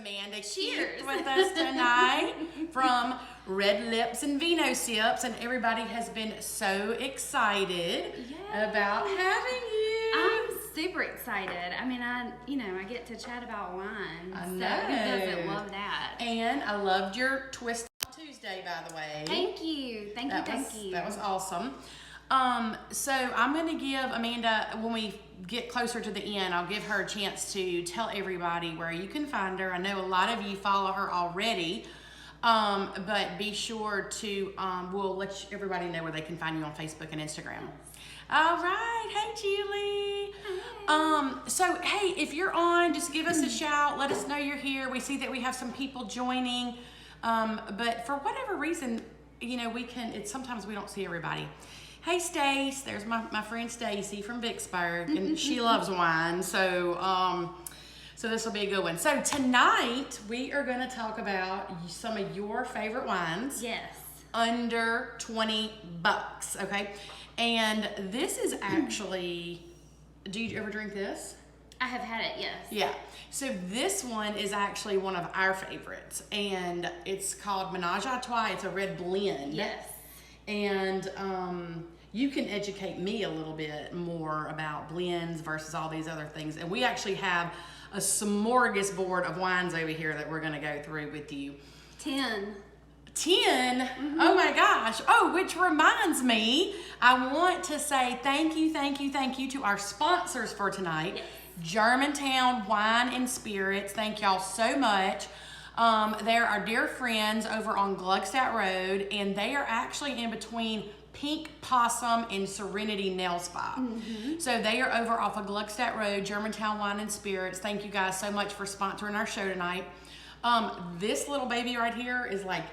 Amanda Cheers. Keith with us tonight from Red Lips and Vino Sips, and everybody has been so excited about having you. I'm super excited. I mean, I get to chat about wine. I know. So who doesn't love that? And I loved your Twist Tuesday, by the way. Thank you. Thank you. That was awesome. So I'm going to give Amanda, when we get closer to the end, I'll give her a chance to tell everybody where you can find her. I know a lot of you follow her already, but be sure to, we'll let everybody know where they can find you on Facebook and Instagram. All right. Hey, Julie. Hi. So, hey, if you're on, just give us a shout. Let us know you're here. We see that we have some people joining. But for whatever reason, sometimes we don't see everybody. Hey, Stace. There's my friend Stacy from Vicksburg, and she loves wine. So this will be a good one. So tonight we are going to talk about some of your favorite wines. Yes. Under $20. Okay. And this is actually, do you ever drink this? I have had it, yes. Yeah. So this one is actually one of our favorites, and it's called Menage a Trois. It's a red blend. Yes. And you can educate me a little bit more about blends versus all these other things. And we actually have a smorgasbord of wines over here that we're going to go through with you. 10. Mm-hmm. Oh my gosh. Oh, which reminds me, I want to say thank you to our sponsors for tonight. Yes. Germantown Wine and Spirits. Thank y'all so much. They're our dear friends over on Gluckstadt Road, and they are actually in between Pink Possum and Serenity Nail Spa. Mm-hmm. So they are over off of Gluckstadt Road, Germantown Wine and Spirits. Thank you guys so much for sponsoring our show tonight. This little baby right here is like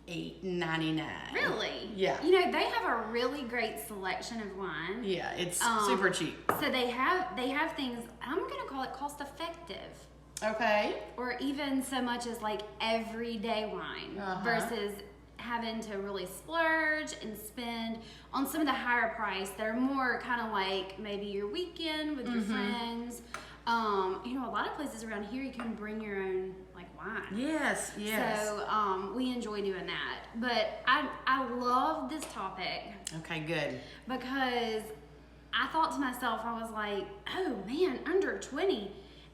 $8.99. Really? Yeah. They have a really great selection of wine. Yeah, it's super cheap. So they have things, I'm going to call it cost effective. Okay. Or even so much as like everyday wine versus having to really splurge and spend on some of the higher price. They're more kind of like maybe your weekend with your friends. A lot of places around here you can bring your own like wine. Yes. So we enjoy doing that. But I love this topic. Okay, good. Because I thought to myself, I was like, oh man, under 20.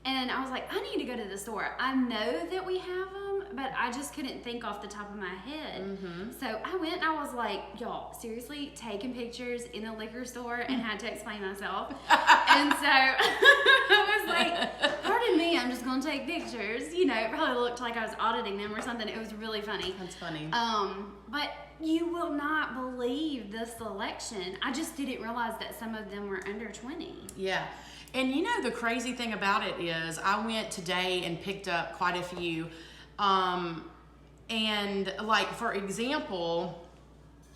And I was like, I need to go to the store. I know that we have them, but I just couldn't think off the top of my head. Mm-hmm. So I went and I was like, y'all, seriously, taking pictures in the liquor store and had to explain myself. And so I was like, pardon me, I'm just going to take pictures. It probably looked like I was auditing them or something. It was really funny. That's funny. But you will not believe the selection. I just didn't realize that some of them were under 20. Yeah. And the crazy thing about it is I went today and picked up quite a few. And like, for example,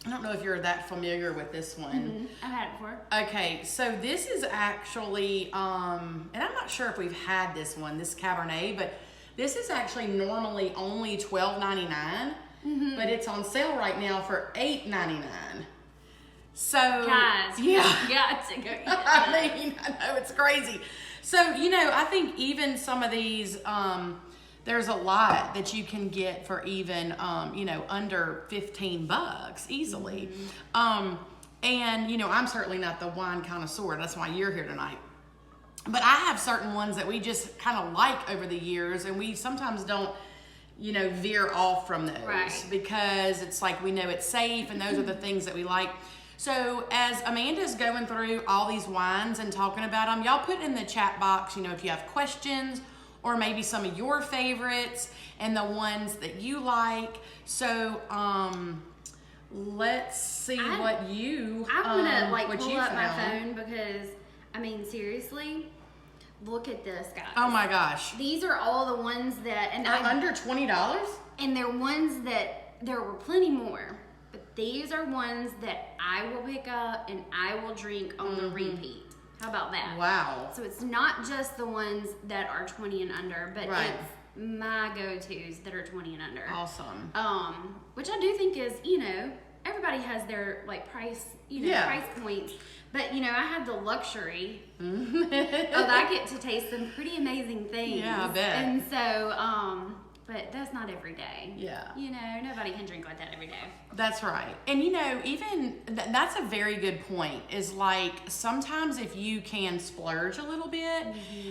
I don't know if you're that familiar with this one. Mm-hmm. I've had it before. Okay, so this is actually, and I'm not sure if we've had this one, this Cabernet, but this is actually normally only $12.99, but it's on sale right now for $8.99. So, guys, yeah, got to go get I know it's crazy. So, I think even some of these, there's a lot that you can get for even, under $15 easily. Mm-hmm. And, I'm certainly not the wine connoisseur. That's why you're here tonight. But I have certain ones that we just kind of like over the years, and we sometimes don't, veer off from those. Right. Because it's like we know it's safe, and those are the things that we like. So as Amanda's going through all these wines and talking about them, y'all put in the chat box, if you have questions or maybe some of your favorites and the ones that you like. So let's see what you I'm gonna pull up found. my phone because seriously, look at this, guys. Oh my gosh. These are all the ones that under $20? And they're ones that there were plenty more. But these are ones that I will pick up and I will drink on the repeat. How about that? Wow. So it's not just the ones that are 20 and under, but it's my go-tos that are 20 and under. Awesome. Which I do think is, everybody has their like price, Yeah. price points. But I had the luxury of I get to taste some pretty amazing things. Yeah, I bet. And so, but that's not every day. Yeah. Nobody can drink like that every day. That's right. And even that's a very good point, is like sometimes if you can splurge a little bit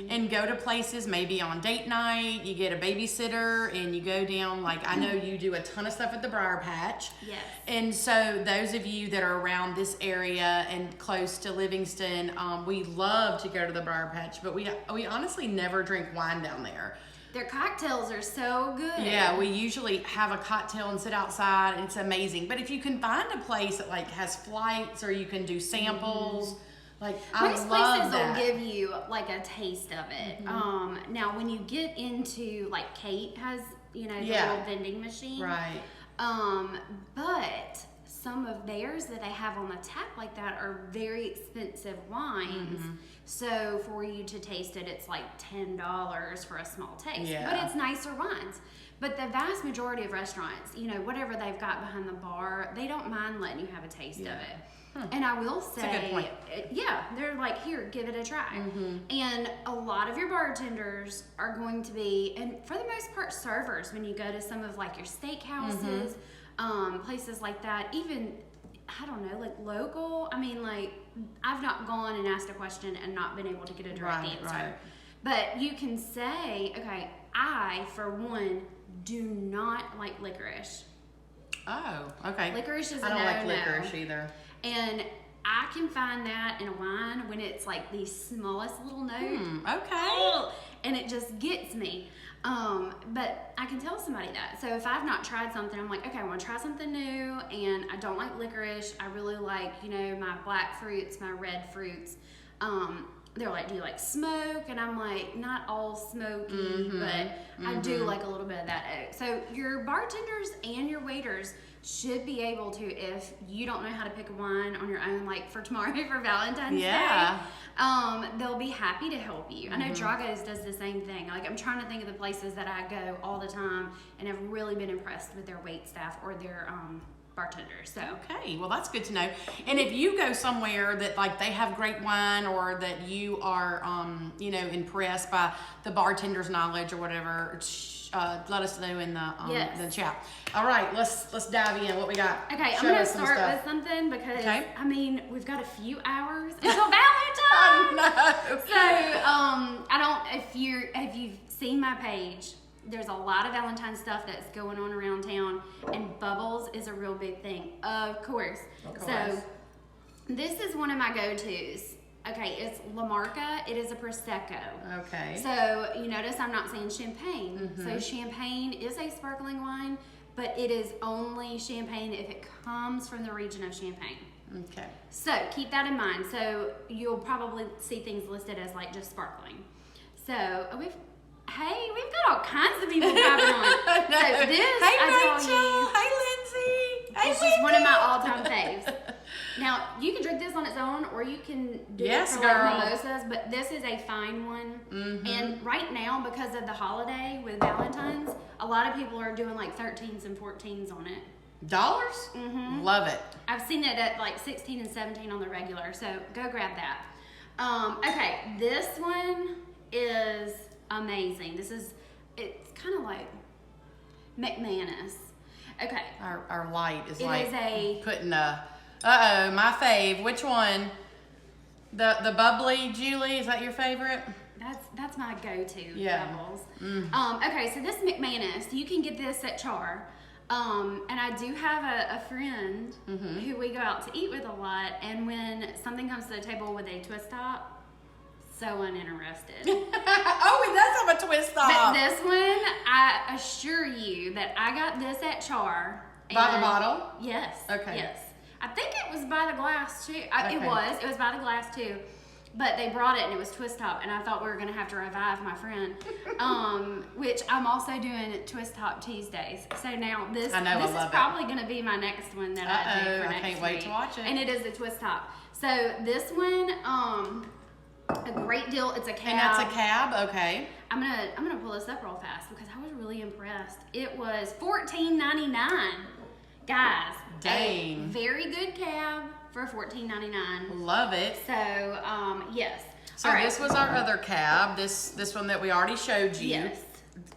and go to places, maybe on date night, you get a babysitter and you go down, like I know you do a ton of stuff at the Briar Patch. Yes. And so those of you that are around this area and close to Livingston, we love to go to the Briar Patch, but we honestly never drink wine down there. Their cocktails are so good. Yeah, we usually have a cocktail and sit outside, and it's amazing. But if you can find a place that like has flights, or you can do samples, like Most I love places that. will give you like a taste of it. Now when you get into like Kate has, the little vending machine. Right. But some of theirs that they have on the tap like that are very expensive wines. So for you to taste it, it's like $10 for a small taste. Yeah. But it's nicer wines. But the vast majority of restaurants, whatever they've got behind the bar, they don't mind letting you have a taste of it. And I will say, That's a good point. They're like, here, give it a try. And a lot of your bartenders are going to be, and for the most part, servers when you go to some of like your steakhouses, places like that, even, I don't know, like local. I mean, like, I've not gone and asked a question and not been able to get a direct answer. Right. But you can say, okay, I, for one, do not like licorice. Oh, okay. Licorice is I a don't like no-no. licorice either. And I can find that in a wine when it's like the smallest little note. Okay. And it just gets me. But I can tell somebody that. So if I've not tried something, I'm like, okay, I want to try something new, and I don't like licorice. I really like, my black fruits, my red fruits. They're like, do you like smoke? And I'm like, not all smoky, but I do like a little bit of that oak. So your bartenders and your waiters should be able to, if you don't know how to pick a wine on your own, like for tomorrow for Valentine's Day, they'll be happy to help you. I know Drago's does the same thing. Like, I'm trying to think of the places that I go all the time and have really been impressed with their wait staff or their bartenders. So okay, well that's good to know. And if you go somewhere that like they have great wine, or that you are impressed by the bartender's knowledge or whatever, let us know in the chat. All right, let's dive in. What we got? Okay, I'm gonna start with something because I mean we've got a few hours until Valentine's. No. So I don't if you've seen my page. There's a lot of Valentine's stuff that's going on around town, and bubbles is a real big thing. Of course. So this is one of my go-tos. Okay, it's La Marca. It is a Prosecco. Okay. So you notice I'm not saying champagne. So champagne is a sparkling wine, but it is only champagne if it comes from the region of Champagne. Okay. So keep that in mind. So you'll probably see things listed as like just sparkling. So we've got all kinds of people grabbing on. So this, Rachel. Hey, Lindsay. It's just one of my all-time faves. Now, you can drink this on its own, or you can do it for like mimosas, but this is a fine one. And right now, because of the holiday with Valentine's, a lot of people are doing like 13s and 14s on it. Dollars? Love it. I've seen it at like 16 and 17 on the regular, so go grab that. Okay, this one is amazing. It's kind of like McManus. Okay. Our light is putting my fave. Which one? The bubbly Julie, is that your favorite? That's my go-to. Bubbles. Okay, so this McManus, you can get this at Char. And I do have a friend who we go out to eat with a lot, and when something comes to the table with a twist top, so uninterested. Oh, it does have a twist top. But this one, I assure you that I got this at Char. By the bottle? Yes. Okay. Yes. I think it was by the glass too. It was by the glass too. But they brought it and it was twist top, and I thought we were gonna have to revive my friend. Which I'm also doing twist top Tuesdays. So now this is probably gonna be my next one that I do for next week. I can't wait to watch it. And it is a twist top. So this one, a great deal. It's a cab. And that's a cab, okay. I'm gonna pull this up real fast because I was really impressed. It was $14.99. Guys, Dang. a very good cab for $14.99. Love it. So, yes. So this was our other cab. This one that we already showed you. Yes.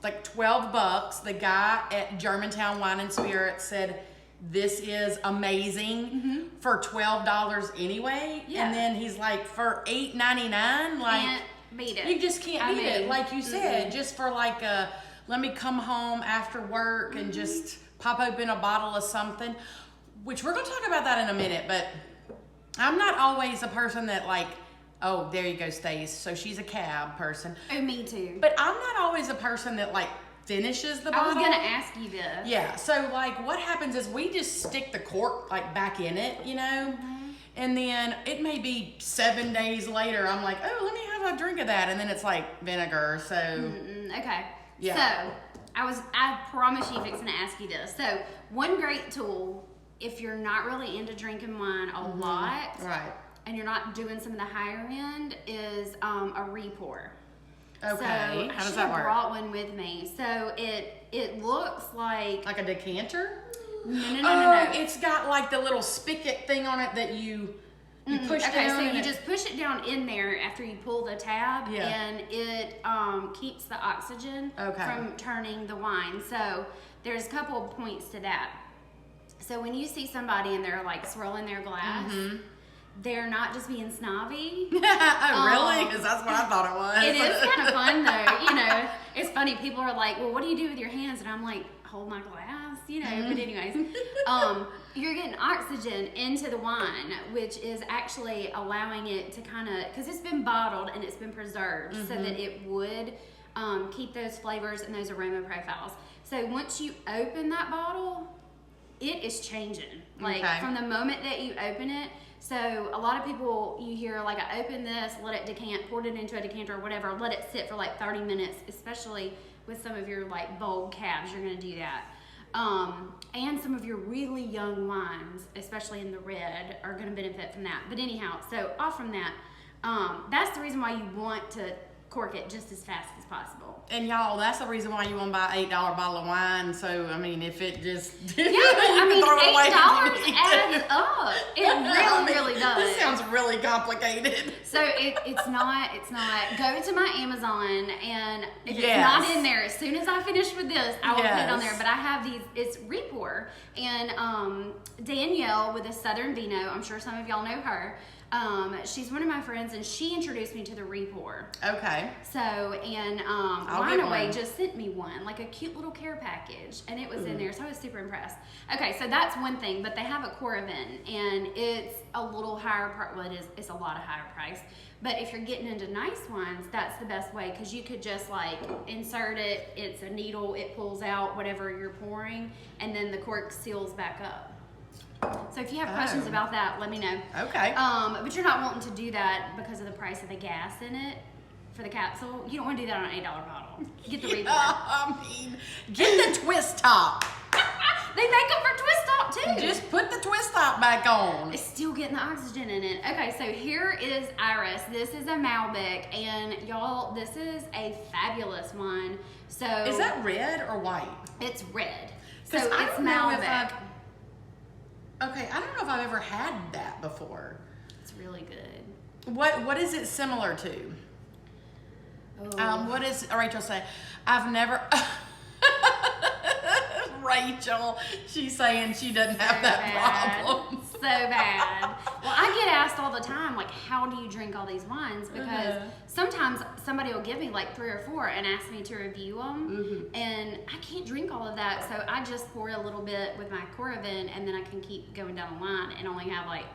Like $12. The guy at Germantown Wine and Spirits said this is amazing for $12 anyway. Yeah. And then he's like, for $8.99, like Can't beat it. you just can't beat it. Like you said, just for like let me come home after work and just pop open a bottle of something, which we're gonna talk about that in a minute. But I'm not always a person that like, oh, there you go, Stace. So she's a cab person. Oh, me too. But I'm not always a person that like finishes the bottle. I was gonna ask you this. Yeah. So like, what happens is we just stick the cork like back in it, you know, and then it may be 7 days later. I'm like, oh, let me have a drink of that, and then it's like vinegar. So Okay. Yeah. So I promise you, fixing to ask you this. So one great tool, if you're not really into drinking wine a lot, right. and you're not doing some of the higher end, is a re-pour. Okay. So How does I that work? brought one with me. So it looks like Like a decanter? no. It's got like the little spigot thing on it that you push Okay, down. so and you it- just push it down in there after you pull the tab, Yeah. and it keeps the oxygen from turning the wine. So there's a couple of points to that. So when you see somebody and they're like swirling their glass, they're not just being snobby. Oh, really? Because that's what I thought it was. It is kind of fun though, you know. It's funny. People are like, "Well, what do you do with your hands?" And I'm like, "Hold my glass," you know. But anyways, you're getting oxygen into the wine, which is actually allowing it to kind of, because it's been bottled and it's been preserved, so that it would keep those flavors and those aroma profiles. So once you open that bottle, it is changing. Like from the moment that you open it. So a lot of people, you hear like, I open this, let it decant, poured it into a decanter or whatever, let it sit for like 30 minutes, especially with some of your like bold cabs, you're gonna do that. And some of your really young wines, especially in the red, are gonna benefit from that. But anyhow, so off from that, that's the reason why you want to cork it just as fast as possible. And y'all, that's the reason why you want to buy an $8 bottle of wine. So, I mean, if it just... Yeah, I mean, $8 adds up. It really does. This sounds really complicated. So it's not. Go to my Amazon, and if it's not in there, as soon as I finish with this, I will put it on there. But I have these. It's re-pour, and Danielle with a Southern Vino. I'm sure some of y'all know her. She's one of my friends, and she introduced me to the re-pour. Okay. So, and Wine Away just sent me one, like a cute little care package, and it was in there, so I was super impressed. Okay, so that's one thing, but they have a Coravin, and it's a little higher price. Well, it's a lot of higher price. But if you're getting into nice wines, that's the best way, because you could just like insert it. It's a needle, it pulls out whatever you're pouring, and then the cork seals back up. So if you have questions about that, let me know. Okay. But you're not wanting to do that because of the price of the gas in it for the capsule. You don't want to do that on an $8 bottle. Get the re-pour. I mean, get the twist top. They make them for twist top too. Just put the twist top back on. It's still getting the oxygen in it. Okay, so here is Iris. This is a Malbec, and y'all, this is a fabulous one. So is that red or white? It's red. So It's Malbec. Okay, I don't know if I've ever had that before. It's really good. What is it similar to? What is Rachel say? I've never. Rachel, she's saying she doesn't have that problem. So bad. Well, I get asked all the time, like, how do you drink all these wines? Because sometimes somebody will give me like 3 or 4 and ask me to review them, and I can't drink all of that, so I just pour a little bit with my Coravin, and then I can keep going down the line and only have like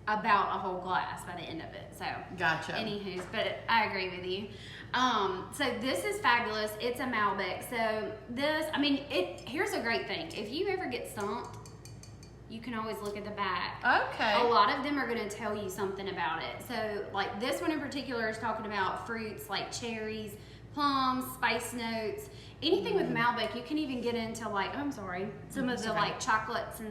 about a whole glass by the end of it. So gotcha. Anywho's, but I agree with you. So this is fabulous. It's a Malbec. So this, I mean, here's a great thing. If you ever get stumped, you can always look at the back. Okay. A lot of them are going to tell you something about it. So like this one in particular is talking about fruits like cherries, plums, spice notes, anything with Malbec. You can even get into like, some of the like chocolates and